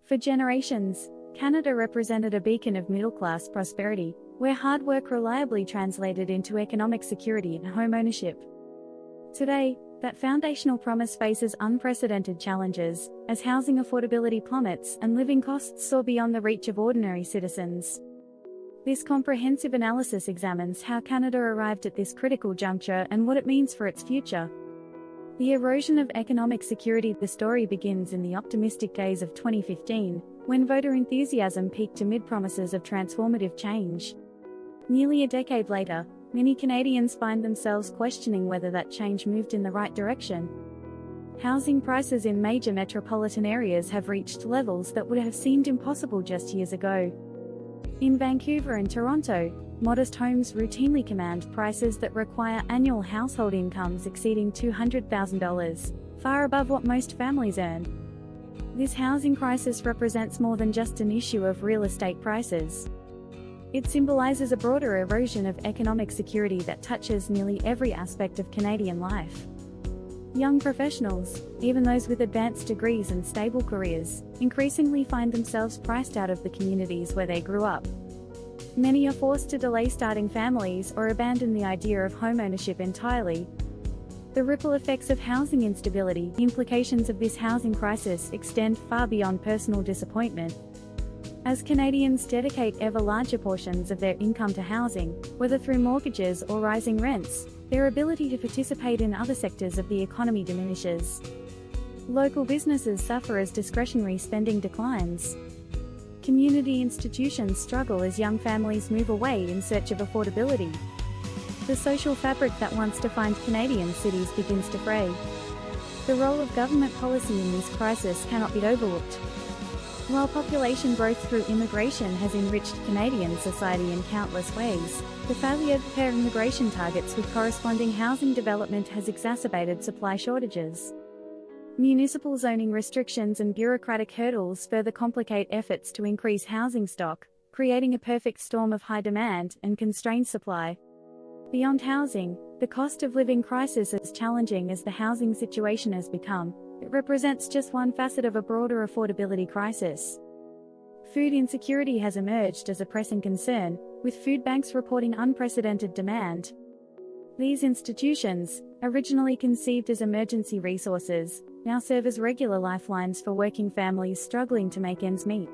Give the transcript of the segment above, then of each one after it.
For generations, Canada represented a beacon of middle-class prosperity, where hard work reliably translated into economic security and home ownership. Today, that foundational promise faces unprecedented challenges, as housing affordability plummets and living costs soar beyond the reach of ordinary citizens. This comprehensive analysis examines how Canada arrived at this critical juncture and what it means for its future. The erosion of economic security. The story begins in the optimistic days of 2015, when voter enthusiasm peaked amid promises of transformative change. Nearly a decade later, many Canadians find themselves questioning whether that change moved in the right direction. Housing prices in major metropolitan areas have reached levels that would have seemed impossible just years ago. In Vancouver and Toronto, modest homes routinely command prices that require annual household incomes exceeding $200,000, far above what most families earn. This housing crisis represents more than just an issue of real estate prices. It symbolizes a broader erosion of economic security that touches nearly every aspect of Canadian life. Young professionals, even those with advanced degrees and stable careers, increasingly find themselves priced out of the communities where they grew up. Many are forced to delay starting families or abandon the idea of homeownership entirely. The ripple effects of housing instability. The implications of this housing crisis extend far beyond personal disappointment. As Canadians dedicate ever larger portions of their income to housing, whether through mortgages or rising rents, their ability to participate in other sectors of the economy diminishes. Local businesses suffer as discretionary spending declines. Community institutions struggle as young families move away in search of affordability. The social fabric that once defined Canadian cities begins to fray. The role of government policy in this crisis cannot be overlooked. While population growth through immigration has enriched Canadian society in countless ways, the failure to pair immigration targets with corresponding housing development has exacerbated supply shortages. Municipal zoning restrictions and bureaucratic hurdles further complicate efforts to increase housing stock, creating a perfect storm of high demand and constrained supply. Beyond housing, the cost of living crisis is challenging as the housing situation has become. It represents just one facet of a broader affordability crisis. Food insecurity has emerged as a pressing concern, with food banks reporting unprecedented demand. These institutions, originally conceived as emergency resources, now serve as regular lifelines for working families struggling to make ends meet.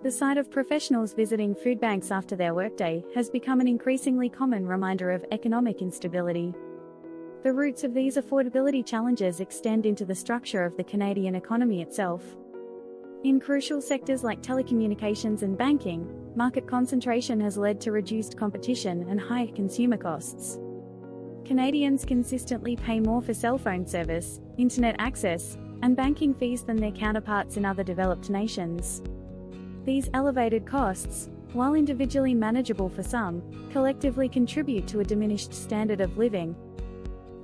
The sight of professionals visiting food banks after their workday has become an increasingly common reminder of economic instability. The roots of these affordability challenges extend into the structure of the Canadian economy itself. In crucial sectors like telecommunications and banking, market concentration has led to reduced competition and high consumer costs. Canadians consistently pay more for cell phone service, internet access, and banking fees than their counterparts in other developed nations. These elevated costs, while individually manageable for some, collectively contribute to a diminished standard of living.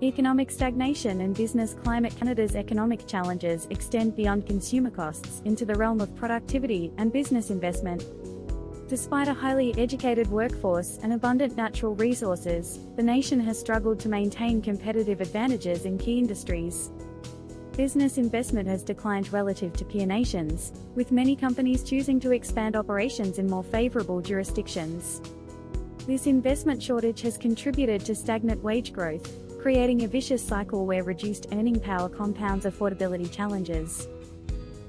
Economic stagnation and business climate. Canada's economic challenges extend beyond consumer costs into the realm of productivity and business investment. Despite a highly educated workforce and abundant natural resources, the nation has struggled to maintain competitive advantages in key industries. Business investment has declined relative to peer nations, with many companies choosing to expand operations in more favorable jurisdictions. This investment shortage has contributed to stagnant wage growth, creating a vicious cycle where reduced earning power compounds affordability challenges.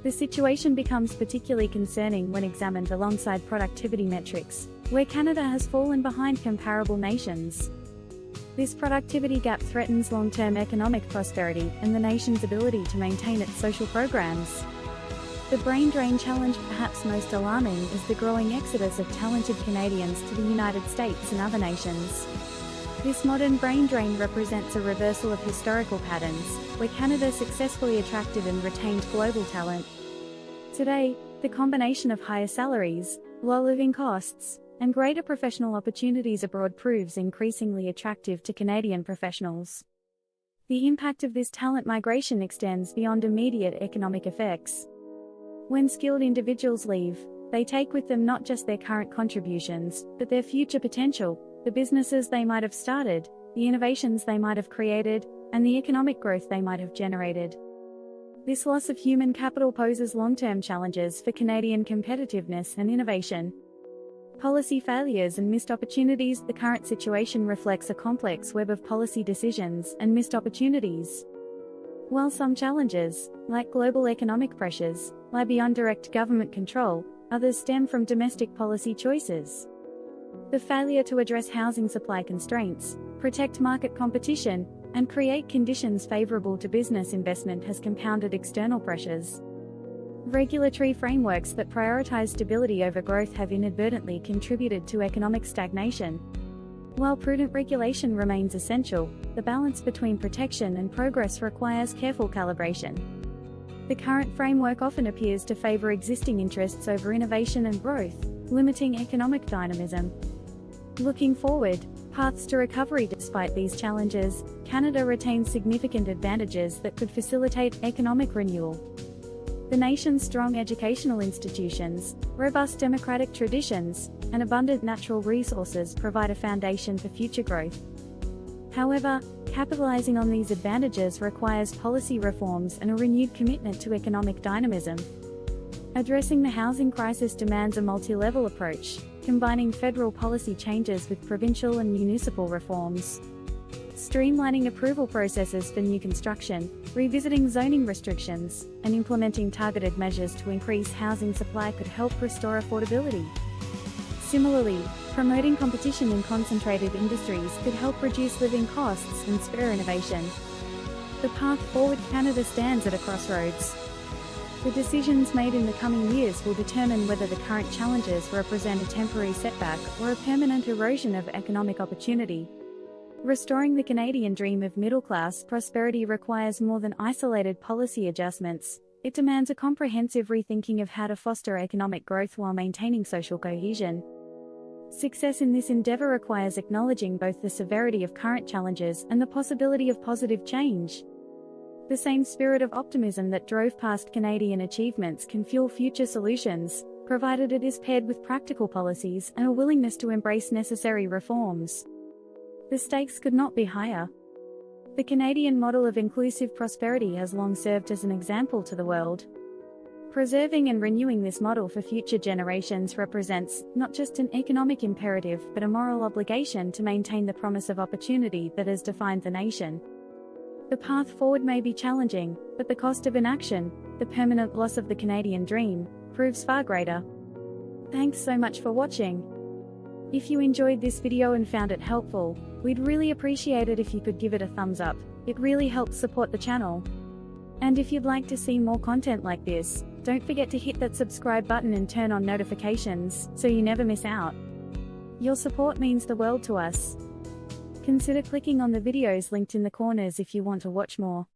The situation becomes particularly concerning when examined alongside productivity metrics, where Canada has fallen behind comparable nations. This productivity gap threatens long-term economic prosperity and the nation's ability to maintain its social programs. The brain drain challenge. Perhaps most alarming is the growing exodus of talented Canadians to the United States and other nations. This modern brain drain represents a reversal of historical patterns, where Canada successfully attracted and retained global talent. Today, the combination of higher salaries, low living costs, and greater professional opportunities abroad proves increasingly attractive to Canadian professionals. The impact of this talent migration extends beyond immediate economic effects. When skilled individuals leave, they take with them not just their current contributions, but their future potential, the businesses they might have started, the innovations they might have created, and the economic growth they might have generated. This loss of human capital poses long-term challenges for Canadian competitiveness and innovation. Policy failures and missed opportunities. The current situation reflects a complex web of policy decisions and missed opportunities. While some challenges, like global economic pressures, lie beyond direct government control, others stem from domestic policy choices. The failure to address housing supply constraints, protect market competition, and create conditions favorable to business investment has compounded external pressures. Regulatory frameworks that prioritize stability over growth have inadvertently contributed to economic stagnation. While prudent regulation remains essential, the balance between protection and progress requires careful calibration. The current framework often appears to favor existing interests over innovation and growth, limiting economic dynamism. Looking forward, paths to recovery. Despite these challenges, Canada retains significant advantages that could facilitate economic renewal. The nation's strong educational institutions, robust democratic traditions, and abundant natural resources provide a foundation for future growth. However, capitalizing on these advantages requires policy reforms and a renewed commitment to economic dynamism. Addressing the housing crisis demands a multi-level approach, combining federal policy changes with provincial and municipal reforms. Streamlining approval processes for new construction, revisiting zoning restrictions, and implementing targeted measures to increase housing supply could help restore affordability. Similarly, promoting competition in concentrated industries could help reduce living costs and spur innovation. The path forward. Canada stands at a crossroads. The decisions made in the coming years will determine whether the current challenges represent a temporary setback or a permanent erosion of economic opportunity. Restoring the Canadian dream of middle-class prosperity requires more than isolated policy adjustments. It demands a comprehensive rethinking of how to foster economic growth while maintaining social cohesion. Success in this endeavor requires acknowledging both the severity of current challenges and the possibility of positive change. The same spirit of optimism that drove past Canadian achievements can fuel future solutions, provided it is paired with practical policies and a willingness to embrace necessary reforms. The stakes could not be higher. The Canadian model of inclusive prosperity has long served as an example to the world. Preserving and renewing this model for future generations represents not just an economic imperative but a moral obligation to maintain the promise of opportunity that has defined the nation. The path forward may be challenging, but the cost of inaction, the permanent loss of the Canadian dream, proves far greater. Thanks so much for watching. If you enjoyed this video and found it helpful, we'd really appreciate it if you could give it a thumbs up. It really helps support the channel. And if you'd like to see more content like this, don't forget to hit that subscribe button and turn on notifications so you never miss out. Your support means the world to us. Consider clicking on the videos linked in the corners if you want to watch more.